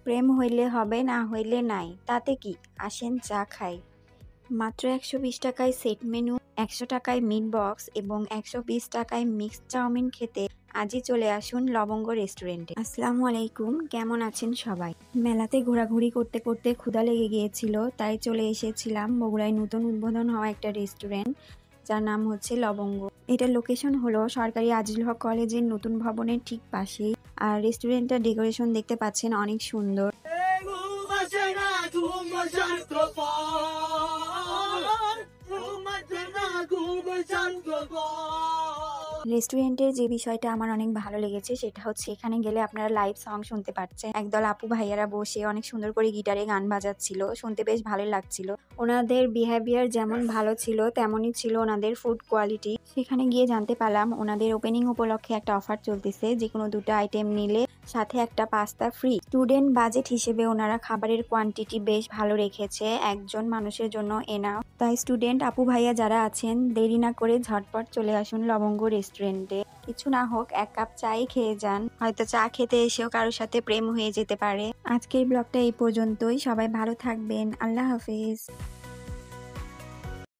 প্রেম হইলে হবে, না হইলে নাই, তাতে কি, আসেন চা খাই। মাত্র ১২০ টাকায় সেট মেনু, ১০০ টাকায় মিট বক্স এবং ১২০ টাকায় মিক্সড চাউমিন খেতে আজই চলে আসুন লবঙ্গ রেস্টুরেন্টে। আসসালামু আলাইকুম, কেমন আছেন সবাই? মেলাতে ঘোরাঘুরি করতে করতে ক্ষুধা লেগে গিয়েছিল, তাই চলে এসেছিলাম বগুড়ায় নতুন উদ্বোধন হওয়া একটা রেস্টুরেন্ট, যার নাম হচ্ছে লবঙ্গ। এটার লোকেশন হলো সরকারি আজিজুল হক কলেজের নতুন ভবনের ঠিক পাশেই। আর রেস্টুরেন্টটার ডেকোরেশন দেখতে পাচ্ছেন, অনেক সুন্দর। রেস্টুরেন্টের যে বিষয়টা আমার অনেক ভালো লেগেছে সেটা হচ্ছে এখানে গেলে আপনারা লাইভ সং শুনতে পাচ্ছেন। একদল আপু ভাইয়ারা বসে অনেক সুন্দর করে গিটারে গান বাজাচ্ছিল, শুনতে বেশ ভালো লাগছিল। ওনাদের বিহেভিয়ার যেমন ভালো ছিল তেমনই ছিল ওনাদের ফুড কোয়ালিটি। সেখানে গিয়ে জানতে পারলাম ওনাদের ওপেনিং উপলক্ষে একটা অফার চলতেছে, যে কোনো 2টা আইটেম নিলে সাথে একটা পাস্তা ফ্রি। স্টুডেন্ট বাজেট হিসেবে ওনারা খাবারের কোয়ান্টিটি বেশ ভালো রেখেছে, একজন মানুষের জন্য এনাফ। তাই স্টুডেন্ট আপু ভাইয়া যারা আছেন, দেরি না করে ঝটপট চলে আসুন লবঙ্গ রেস্টুরেন্টে। কিছু না হোক 1 কাপ চাই খেয়ে যান, হয়তো চা খেতে এসেও কারোর সাথে প্রেম হয়ে যেতে পারে। আজকের ব্লগটা এই পর্যন্তই, সবাই ভালো থাকবেন, আল্লাহ হাফেজ।